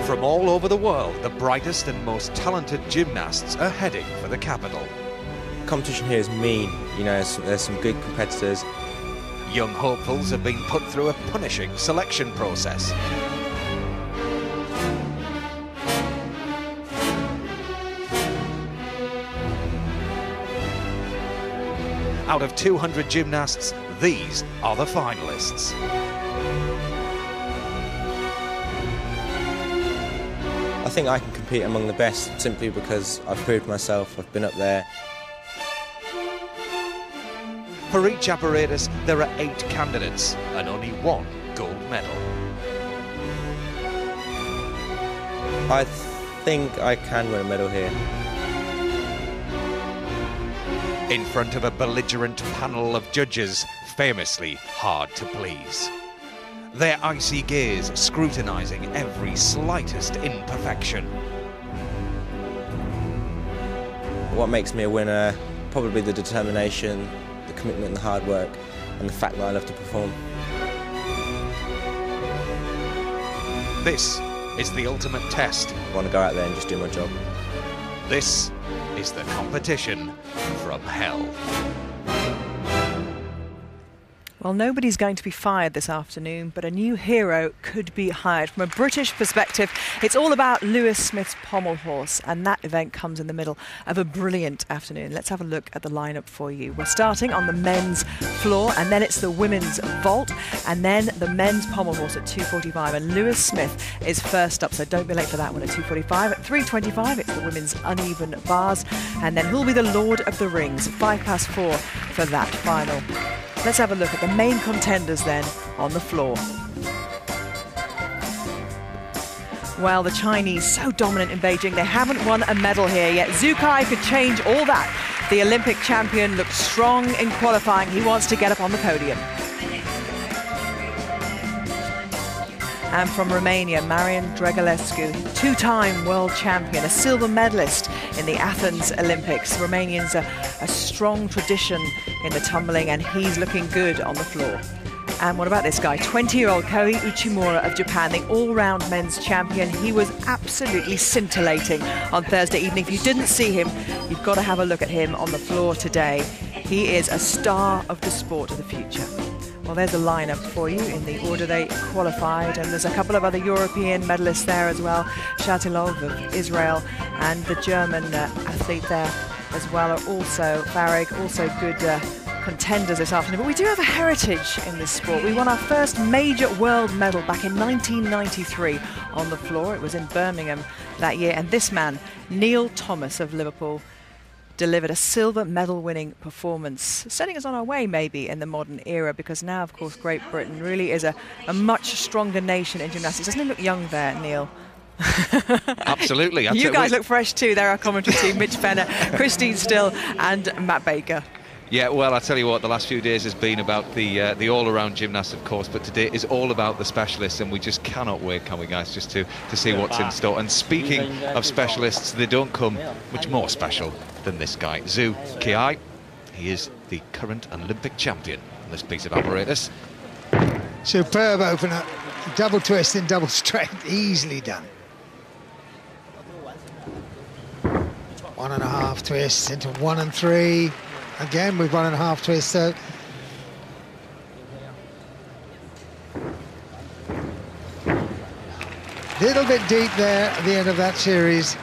From all over the world, the brightest and most talented gymnasts are heading for the capital. Competition here is mean, you know, there's some good competitors. Young hopefuls have been put through a punishing selection process. Out of 200 gymnasts, these are the finalists. I think I can compete among the best simply because I've proved myself, I've been up there. For each apparatus, there are 8 candidates and only 1 gold medal. I think I can win a medal here. In front of a belligerent panel of judges, famously hard to please. Their icy gaze scrutinising every slightest imperfection. What makes me a winner? Probably the determination, the commitment and the hard work, and the fact that I love to perform. This is the ultimate test. I want to go out there and just do my job. This is the competition from hell. Well, nobody's going to be fired this afternoon, but a new hero could be hired. From a British perspective, it's all about Lewis Smith's pommel horse, and that event comes in the middle of a brilliant afternoon. Let's have a look at the lineup for you. We're starting on the men's floor, and then it's the women's vault, and then the men's pommel horse at 2:45. And Lewis Smith is first up, so don't be late for that one at 2:45. At 3:25, it's the women's uneven bars, and then who'll be the Lord of the Rings? 4:05 for that final. Let's have a look at the main contenders then on the floor. Well, the Chinese, so dominant in Beijing, they haven't won a medal here yet. Zhu Kai could change all that. The Olympic champion looked strong in qualifying. He wants to get up on the podium. And from Romania, Marian Drăgălescu, 2-time world champion, a silver medalist in the Athens Olympics. Romanians a strong tradition in the tumbling, and he's looking good on the floor. And what about this guy, 20-year-old Kohei Uchimura of Japan, the all-round men's champion. He was absolutely scintillating on Thursday evening. If you didn't see him, you've got to have a look at him on the floor today. He is a star of the sport of the future. Well, there's a lineup for you in the order they qualified, and there's a couple of other European medalists there as well. Shatilov of Israel and the German athlete there as well are also, Farag, also good contenders this afternoon. But we do have a heritage in this sport. We won our first major world medal back in 1993 on the floor. It was in Birmingham that year, and this man, Neil Thomas of Liverpool, delivered a silver medal-winning performance, setting us on our way maybe in the modern era, because now, of course, Great Britain really is a much stronger nation in gymnastics. Doesn't he look young there, Neil? Absolutely. You guys look fresh too. They're our commentary team, Mitch Fenner, Christine Still and Matt Baker. Yeah, well, I tell you what, the last few days has been about the all-around gymnast, of course, but today is all about the specialists, and we just cannot wait, can we, guys, just to see what's in store. And speaking of specialists, they don't come much more special than this guy, Zhu Kai. He is the current Olympic champion on this piece of apparatus. Superb opener, double twist and double straight, easily done. 1.5 twists into 1 and 3. Again with 1.5 twists, so little bit deep there at the end of that series.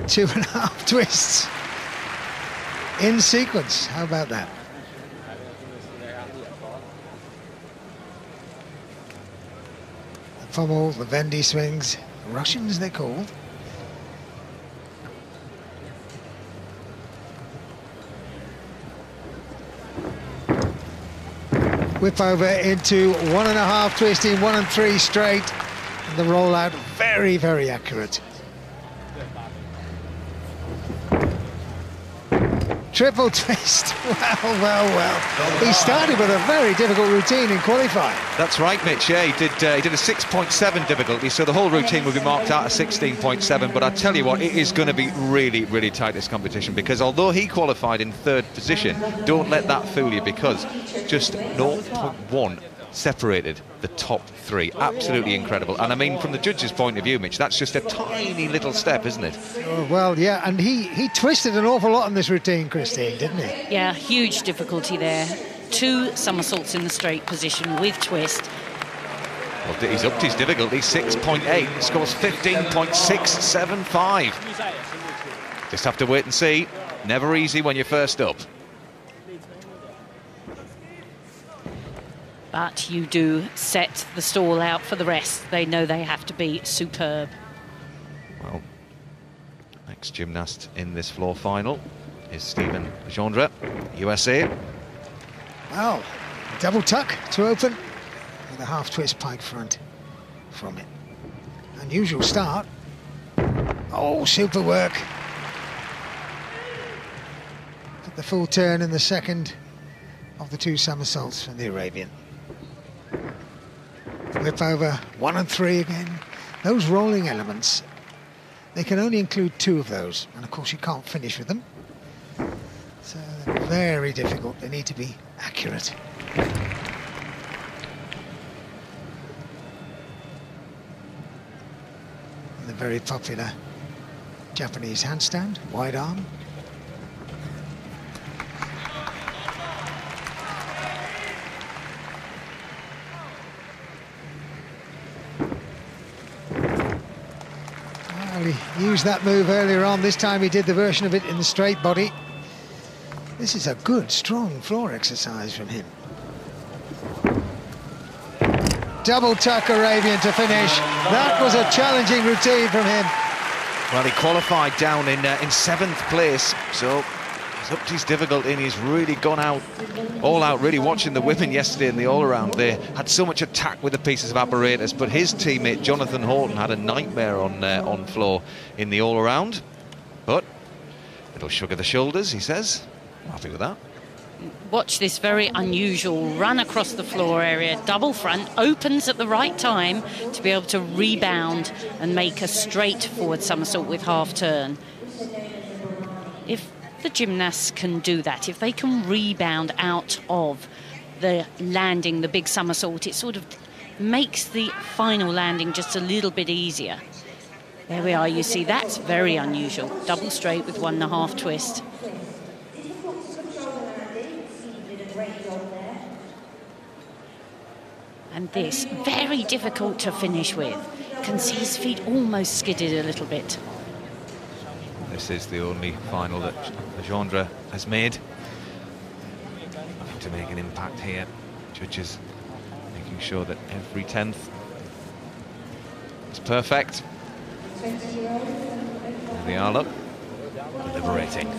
Two and a half twists in sequence. How about that? Pommel, the Vendy swings, Russians they're called. Whip over into 1.5 twisting, 1 and 3 straight, and the rollout very, very triple twist. Well. He started with a very difficult routine in qualifying. That's right, Mitch. Yeah, he did a 6.7 difficulty, so the whole routine will be marked out at 16.7. But I tell you what, it is going to be really, really tight, this competition, because although he qualified in 3rd position, don't let that fool you, because just 0.1 separated the top 3. Absolutely incredible. And I mean, from the judges' point of view, Mitch, that's just a tiny little step, isn't it? Oh, well, yeah, and he twisted an awful lot in this routine, Christine, didn't he? Yeah, huge difficulty there. 2 somersaults in the straight position with twist. Well, he's upped his difficulty, 6.8, scores 15.675. Just have to wait and see. Never easy when you're first up. But you do set the stall out for the rest. They know they have to be superb. Well, next gymnast in this floor final is Stephen Legendre, USA. Well, double tuck to open with a half twist pike front from it. Unusual start. Oh, super work. Got the full turn in the second of the 2 somersaults from the Arabian. Whip over 1 and 3 again. Those rolling elements, they can only include 2 of those, and of course you can't finish with them. So they're very difficult. They need to be accurate. And the very popular Japanese handstand, wide arm. He used that move earlier on. This time he did the version of it in the straight body. This is a good, strong floor exercise from him. Double tuck Arabian to finish. That was a challenging routine from him. Well, he qualified down in 7th place, so he's upped his difficulty and he's really gone out, all out, really watching the women yesterday in the all-around. They had so much attack with the pieces of apparatus, but his teammate Jonathan Horton had a nightmare on floor in the all-around. But little shrug of the shoulders, he says. I'm happy with that. Watch this very unusual run across the floor area, double front, opens at the right time to be able to rebound and make a straight forward somersault with half turn. If the gymnasts can do that, if they can rebound out of the landing, the big somersault, it sort of makes the final landing just a little bit easier. There we are, you see, that's very unusual. Double straight with 1.5 twist. And this, very difficult to finish with. Can see his feet almost skidded a little bit. This is the only final that Legendre has made. Nothing to make an impact here. Judges making sure that every 10th is perfect. There they are, look, deliberating.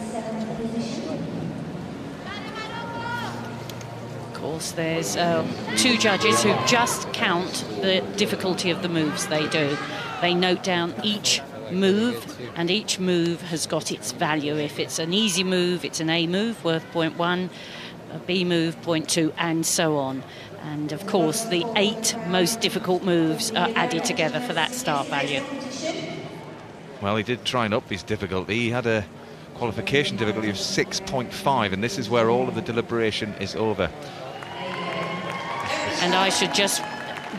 Of course, there's 2 judges who just count the difficulty of the moves they do. They note down each move, and each move has got its value. If it's an easy move, it's an A move worth 0.1, a B move 0.2, and so on. And of course, the 8 most difficult moves are added together for that start value. Well, he did try and up his difficulty. He had a qualification difficulty of 6.5, and this is where all of the deliberation is over. And I should just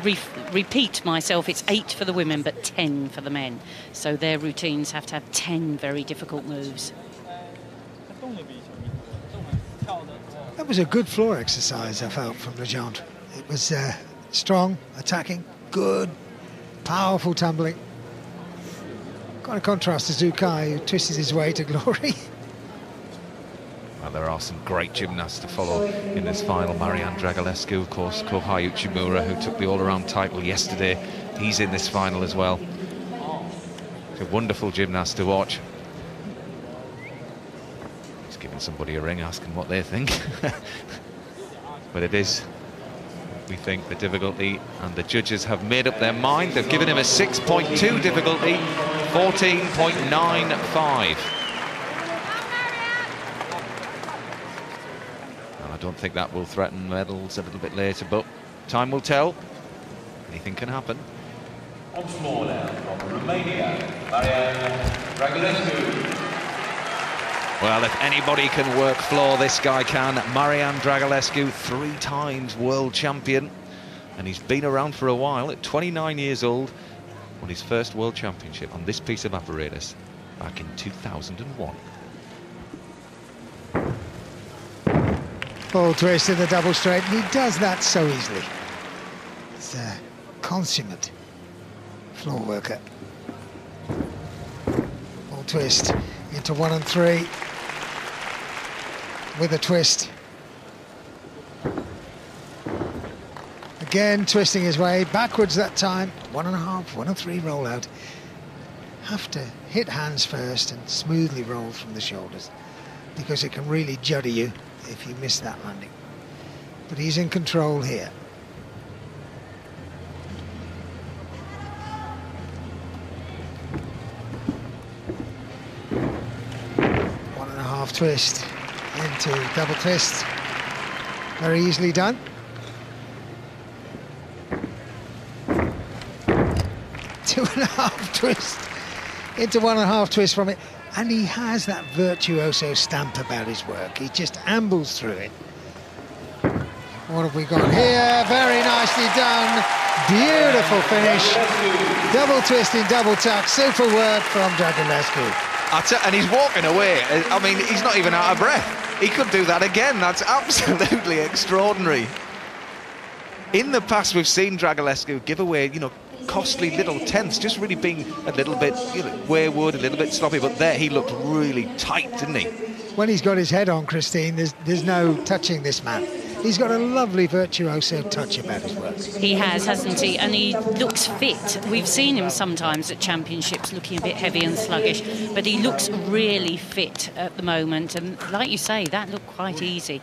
repeat myself, it's 8 for the women but 10 for the men, so their routines have to have 10 very difficult moves. That was a good floor exercise, I felt, from Legendre. It was strong, attacking, good, powerful tumbling. Quite a contrast to Zukai, who twisted his way to glory. Well, there are some great gymnasts to follow in this final. Marianne Dragulescu, of course, Kohei Uchimura, who took the all-around title yesterday. He's in this final as well. It's a wonderful gymnast to watch. He's giving somebody a ring, asking what they think. But it is, we think, the difficulty, and the judges have made up their mind. They've given him a 6.2 difficulty, 14.95. don't think that will threaten medals a little bit later, but time will tell. Anything can happen. On floor now from Romania, Marian Dragulescu. Well, if anybody can work floor, this guy can. Marian Dragulescu, 3 times world champion. And he's been around for a while. At 29 years old, won his first world championship on this piece of apparatus back in 2001. Full twist in the double straight, and he does that so easily. He's a consummate floor worker. Full twist into 1 and 3 with a twist. Again, twisting his way backwards that time. 1.5, 1 and 3 roll out. Have to hit hands first and smoothly roll from the shoulders, because it can really judder you if you miss that landing. But he's in control here. 1.5 twist into double twist. Very easily done. 2.5 twist into 1.5 twist from it. And he has that virtuoso stamp about his work. He just ambles through it. What have we got here? Very nicely done. Beautiful finish. Double twist in double tuck. Super work from Dragulescu. And he's walking away. I mean, he's not even out of breath. He could do that again. That's absolutely extraordinary. In the past, we've seen Dragulescu give away, you know, costly little tenths, just really being a little bit, you know, wayward, a little bit sloppy, but there he looked really tight, didn't he? When he's got his head on, Christine, there's no touching this man. He's got a lovely virtuoso touch about his work. He has, hasn't he? And he looks fit. We've seen him sometimes at championships looking a bit heavy and sluggish, but he looks really fit at the moment. And like you say, that looked quite easy.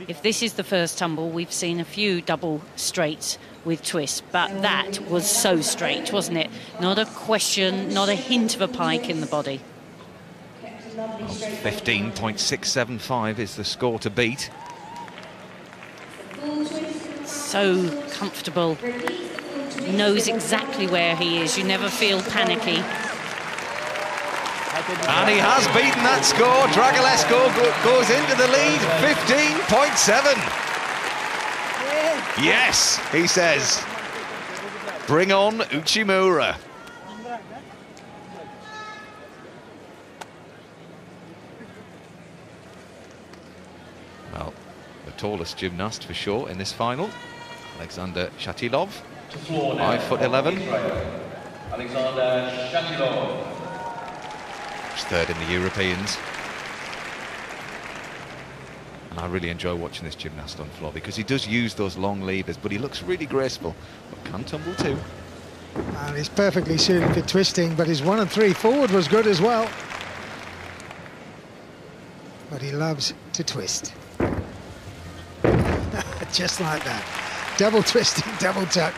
If this is the first tumble, we've seen a few double straights with twists, but that was so straight, wasn't it? Not a question, not a hint of a pike in the body. 15.675 is the score to beat. So comfortable, knows exactly where he is. You never feel panicky. And he has beaten that score. Dragulescu goes into the lead, 15.7. Yes, he says. Bring on Uchimura. Well, the tallest gymnast for sure in this final, Alexander Shatilov, 5'11". Alexander Shatilov. He's third in the Europeans. And I really enjoy watching this gymnast on floor because he does use those long levers, but he looks really graceful, but can tumble too. And he's perfectly suited for twisting, but his 1 and 3 forward was good as well. But he loves to twist. Just like that. Double twisting, double tuck.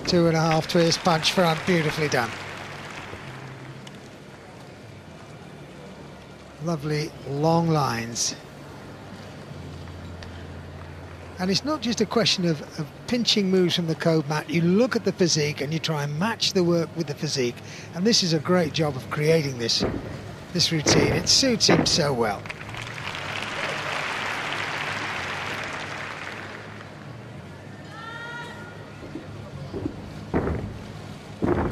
Two and a half twist, punch front, beautifully done. Lovely long lines. And it's not just a question of pinching moves from the code mat. You look at the physique and you try and match the work with the physique. And this is a great job of creating this routine. It suits him so well.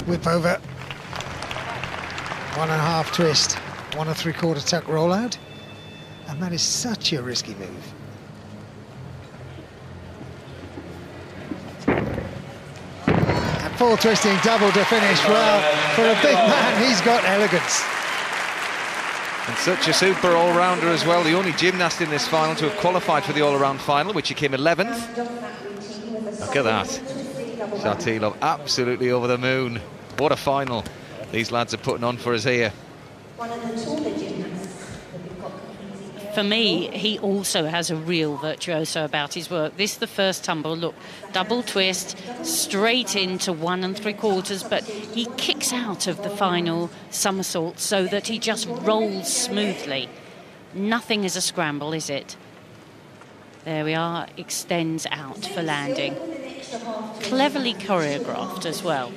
Whip over. 1.5 twist. 1 3/4 tuck roll out. And that is such a risky move. And full twisting double to finish. Well, for a big man, he's got elegance. And such a super all-rounder as well. The only gymnast in this final to have qualified for the all-around final, which he came 11th. Look at that. Shatilov absolutely over the moon. What a final these lads are putting on for us here. for me, he also has a real virtuoso about his work. This is the first tumble. Look, double twist, straight into 1 3/4, but he kicks out of the final somersault so that he just rolls smoothly. Nothing is a scramble, is it? There we are, extends out for landing. Cleverly choreographed as well.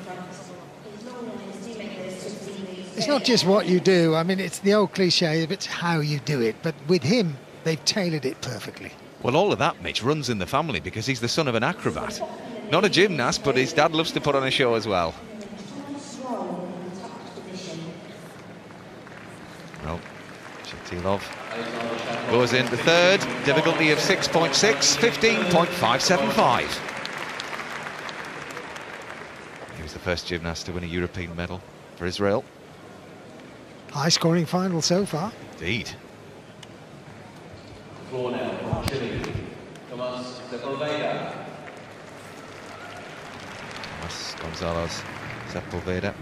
It's not just what you do. I mean, it's the old cliche, it's how you do it. But with him, they've tailored it perfectly. Well, all of that, Mitch, runs in the family because he's the son of an acrobat. Not a gymnast, but his dad loves to put on a show as well. Well, Chatilov goes into third, difficulty of 6.6, 15.575. He was the first gymnast to win a European medal for Israel. High-scoring final so far. Indeed. Floor now from Chile. Tomas Sepulveda. Tomas Gonzalez Sepulveda.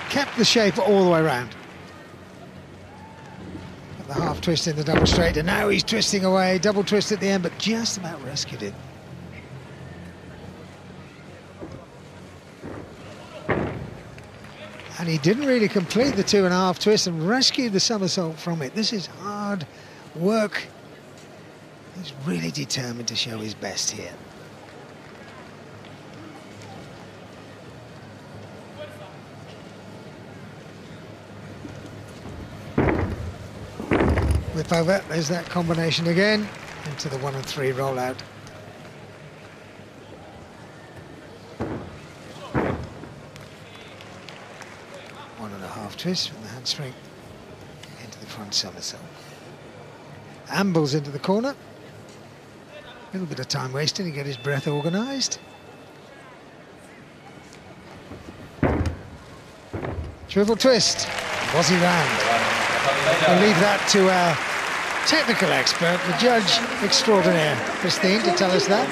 Kept the shape all the way around. Got the half twist in the double straight, and now he's twisting away. Double twist at the end, but just about rescued it. And he didn't really complete the 2.5 twist and rescued the somersault from it. This is hard work. He's really determined to show his best here. Whip over, there's that combination again, into the 1 3 rollout. Twist from the handspring into the front somersault. Ambles into the corner. A little bit of time wasted to get his breath organised. Triple twist. Was he round? We'll leave that to our technical expert, the judge extraordinaire, Christine, to tell us that.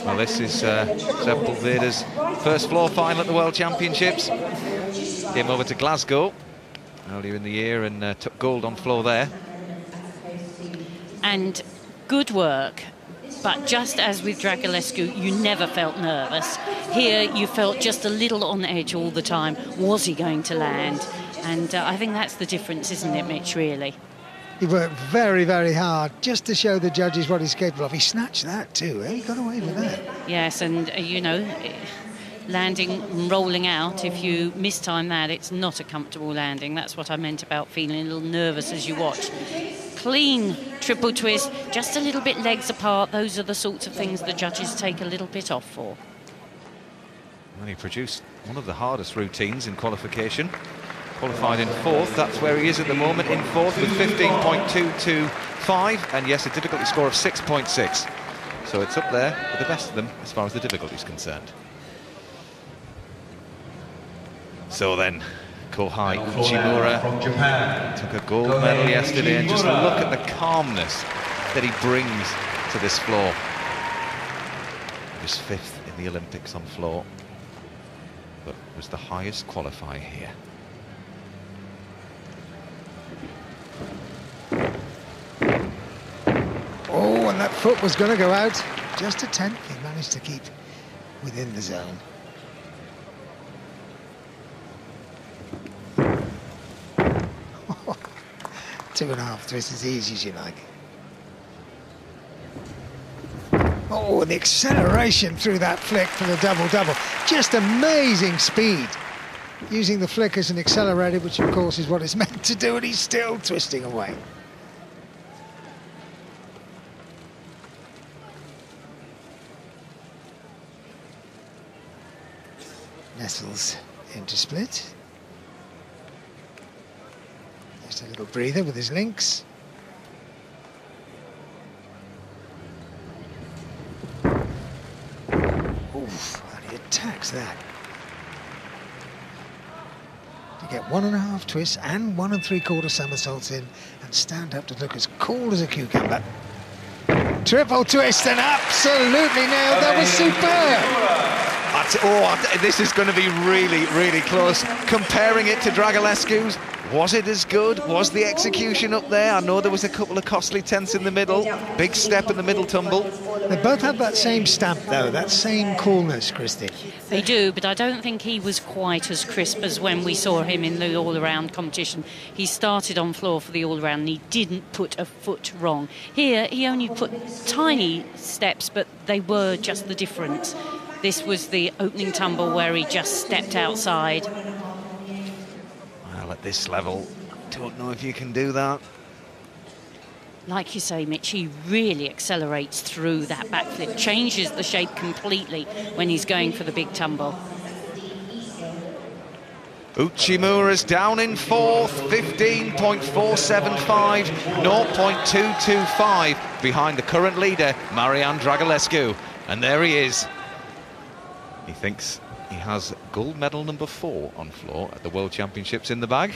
Well, this is Sepulveda's first floor final at the World Championships. Came over to Glasgow earlier in the year and took gold on floor there. And good work, but just as with Dragulescu, you never felt nervous. Here, you felt just a little on edge all the time. Was he going to land? And I think that's the difference, isn't it, Mitch, really? He worked very, very hard just to show the judges what he's capable of. He snatched that too, eh? He got away with that. Yes, and you know, landing and rolling out, if you mistime that, it's not a comfortable landing. That's what I meant about feeling a little nervous as you watch. Clean triple twist, just a little bit legs apart. Those are the sorts of things the judges take a little bit off for. Well, he produced one of the hardest routines in qualification. Qualified in fourth, that's where he is at the moment, in fourth with 15.225, and yes, a difficulty score of 6.6. So it's up there with the best of them as far as the difficulty is concerned. So then, Kohei Uchimura from Japan took a gold medal yesterday, and just look at the calmness that he brings to this floor. He was 5th in the Olympics on floor, but was the highest qualifier here. Oh, and that foot was going to go out. Just a 10th. He managed to keep within the zone. Oh, 2.5 twists as easy as you like. Oh, and the acceleration through that flick for the double-double. Just amazing speed. Using the flick as an accelerator, which of course is what it's meant to do, and he's still twisting away. Nestles into split. Just a little breather with his links. Oof, and he attacks that. To get 1.5 twists and 1 3/4 somersaults in and stand up to look as cool as a cucumber. Triple twist and absolutely nailed. That was superb. This is going to be really, really close. Comparing it to Dragulescu's, was it as good? Was the execution up there? I know there was a couple of costly tenths in the middle. Big step in the middle tumble. They both have that same stamp, though, that same coolness, Christy. They do, but I don't think he was quite as crisp as when we saw him in the all-around competition. He started on floor for the all-around and he didn't put a foot wrong. Here, he only put tiny steps, but they were just the difference. This was the opening tumble where he just stepped outside. Well, at this level, don't know if you can do that. Like you say, Mitch, he really accelerates through that backflip, changes the shape completely when he's going for the big tumble. Uchimura's down in fourth, 15.475, 0.225 behind the current leader, Marian Dragulescu. And there he is. He thinks he has gold medal number 4 on floor at the World Championships in the bag.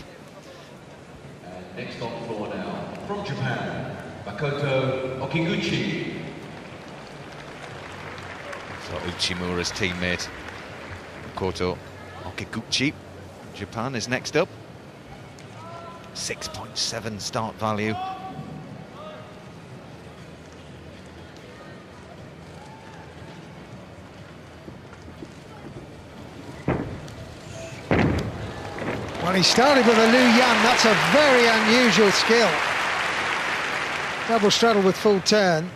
And next on floor now, from Japan, Makoto Okiguchi. So Uchimura's teammate, Makoto Okiguchi, Japan, is next up. 6.7 start value. Well, he started with a Liu Yan. That's a very unusual skill. Double straddle with full turn.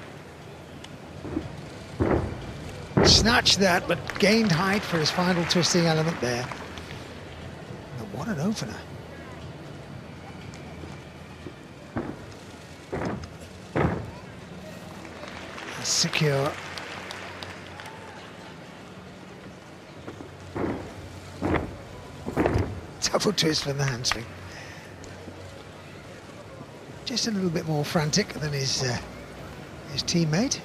Snatched that, but gained height for his final twisting element there. But what an opener. That's secure. Double twist from the handswing. Just a little bit more frantic than his teammate.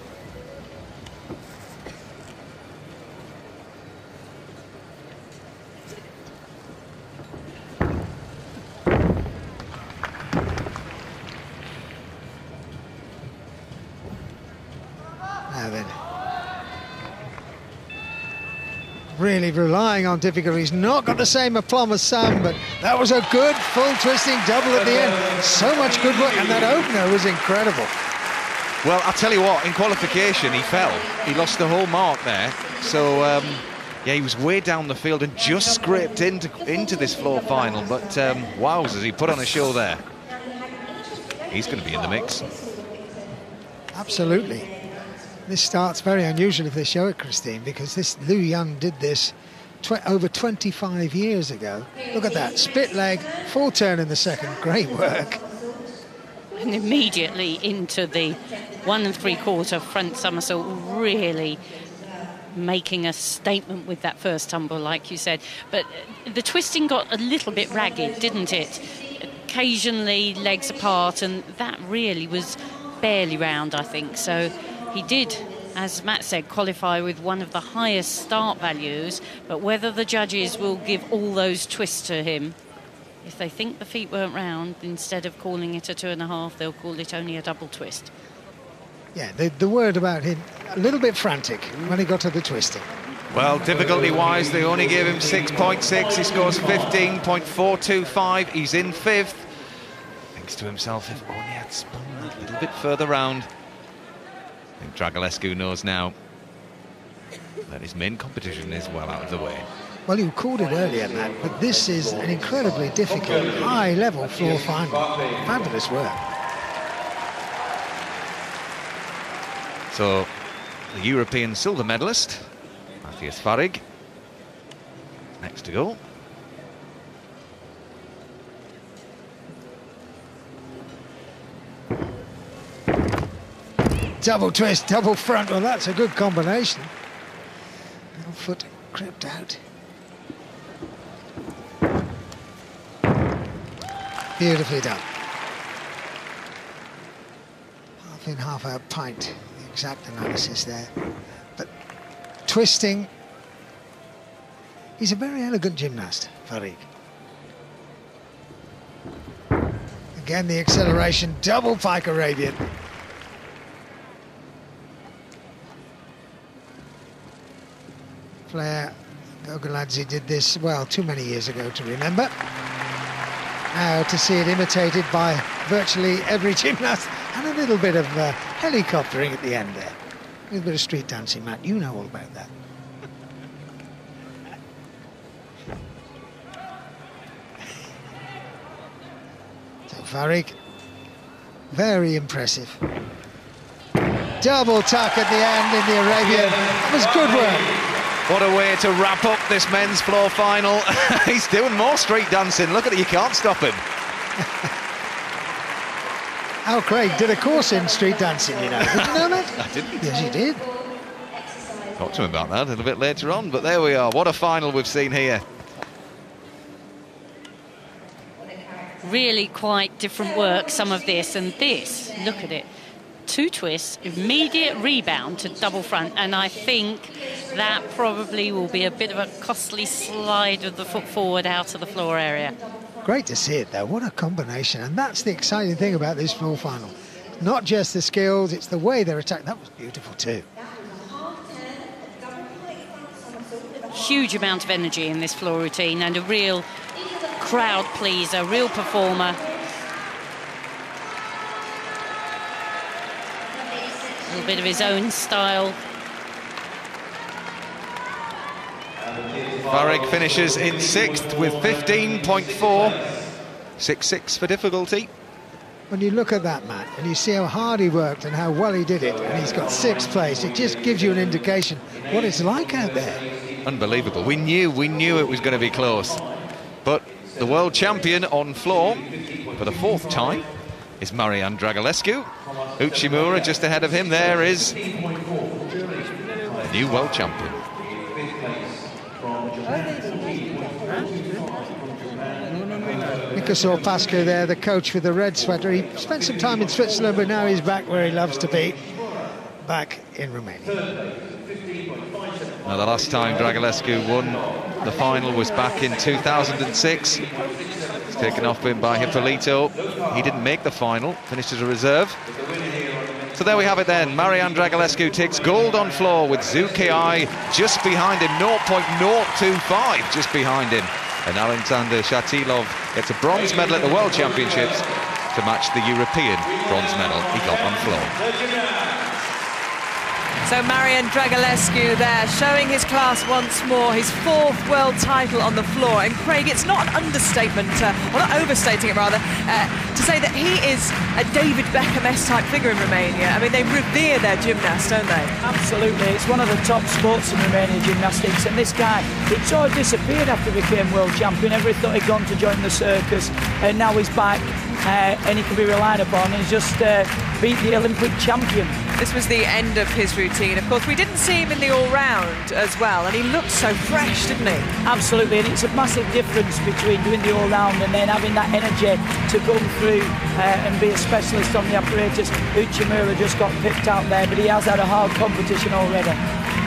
Now then. Really relying on difficulty. He's not got the same aplomb as Sam, but that was a good full twisting double at the end. So much good work, and that opener was incredible. Well, I'll tell you what, in qualification he fell. He lost the whole mark there. So, yeah, he was way down the field and just scraped into this floor final. But, wowzers, he put on a show there. He's going to be in the mix. Absolutely. This start's very unusual if they show it, Christine, because this Liu Yan did this over 25 years ago. Look at that, split leg, full turn in the second, great work. And immediately into the 1 3/4 front somersault, really making a statement with that first tumble, like you said. But the twisting got a little bit ragged, didn't it? Occasionally legs apart, and that really was barely round, I think. So he did, as Matt said, qualify with one of the highest start values, but whether the judges will give all those twists to him, if they think the feet weren't round, instead of calling it a 2.5, they'll call it only a double twist. Yeah, the word about him, a little bit frantic when he got to the twisting. Well, difficulty-wise, they only gave him 6.6. He scores 15.425. He's in 5th. Thinks to himself, if only I'd spun that little bit further round. I think Dragulescu knows now that his main competition is well out of the way. Well, you called it earlier, Matt, but this is an incredibly difficult, high-level floor final. Fabulous work. So, the European silver medalist, Matthias Farrig, next to go. Double twist, double front. Well, that's a good combination. Little foot crept out. Beautifully done. Half in, half out pint. The exact analysis there. But twisting. He's a very elegant gymnast, Farrig. Again, the acceleration, double pike Arabian. Flair, Gogaladze did this, well, too many years ago to remember. Now to see it imitated by virtually every gymnast, and a little bit of helicoptering at the end there. A little bit of street dancing, Matt, you know all about that. So Farag, very impressive. Double tuck at the end in the Arabian. It was good work. What a way to wrap up this men's floor final. He's doing more street dancing. Look at it, you can't stop him. Al Craig did a course in street dancing, you know. Did you know that? I didn't. Yes, he did. Talk to him about that a little bit later on, but there we are. What a final we've seen here. Really quite different work, some of this and this. Look at it. 2 twists, immediate rebound to double front, and I think that probably will be a bit of a costly slide of the foot forward out of the floor area. Great to see it though, what a combination, and that's the exciting thing about this floor final. Not just the skills, it's the way they're attacked. That was beautiful too. Huge amount of energy in this floor routine, and a real crowd pleaser, real performer. A little bit of his own style. Farag finishes in 6th with 15.4. 6.6 for difficulty. When you look at that, Matt, and you see how hard he worked and how well he did it, and he's got 6th place, it just gives you an indication what it's like out there. Unbelievable. We knew it was going to be close. But the world champion on floor for the 4th time is Marian Dragulescu. Uchimura just ahead of him. There is the new world champion. Nikos Orpascu there, the coach with the red sweater. He spent some time in Switzerland, but now he's back where he loves to be, back in Romania. Now, the last time Dragulescu won the final was back in 2006. It's taken off him by Hippolito. He didn't make the final, finished as a reserve. So there we have it then. Marian Dragulescu takes gold on floor with Zhu Kai just behind him, 0.025 just behind him. And Alexander Shatilov gets a bronze medal at the World Championships to match the European bronze medal he got on floor. So Marian Dragulescu there, showing his class once more, his 4th world title on the floor. And Craig, it's not an understatement, or not overstating it rather, to say that he is a David Beckham-esque type figure in Romania. I mean, they revere their gymnasts, don't they? Absolutely, it's one of the top sports in Romanian gymnastics, and this guy, it sort of disappeared after he became world champion. Everybody thought he'd gone to join the circus, and now he's back, and he can be relied upon. He's just beat the Olympic champion. This was the end of his routine. Of course, we didn't see him in the all-round as well, and he looked so fresh, didn't he? Absolutely, and it's a massive difference between doing the all-round and then having that energy to go through and be a specialist on the apparatus. Uchimura just got picked out there, but he has had a hard competition already.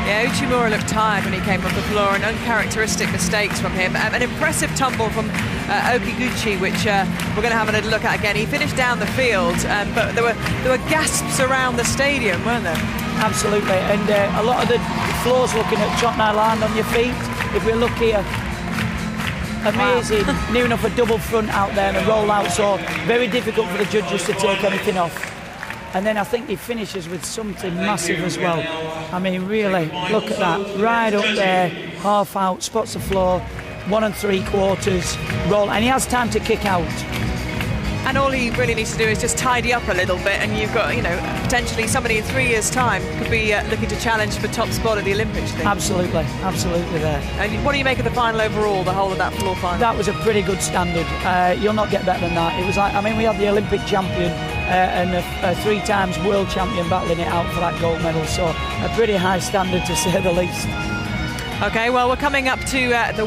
Yeah, Uchimura looked tired when he came off the floor, and uncharacteristic mistakes from him. An impressive tumble from Okiguchi, which we're going to have a little look at again. He finished down the field, but there were gasps around the stadium, weren't there? Absolutely, and a lot of the floors looking at Chotnai land on your feet. If we look here, amazing, wow. Near enough a double front out there and a roll out, so very difficult for the judges to take anything off. And then I think he finishes with something massive as well. I mean, really, look at that, right up there, half out, spots the floor, 1 3/4, roll, and he has time to kick out. And all he really needs to do is just tidy up a little bit, and you've got, you know, potentially somebody in 3 years' time could be looking to challenge for top spot at the Olympics. Absolutely, absolutely there. And what do you make of the final overall, the whole of that floor final? That was a pretty good standard. You'll not get better than that. It was like, I mean, we had the Olympic champion and a 3 times world champion battling it out for that gold medal, so a pretty high standard to say the least. Okay, well, we're coming up to the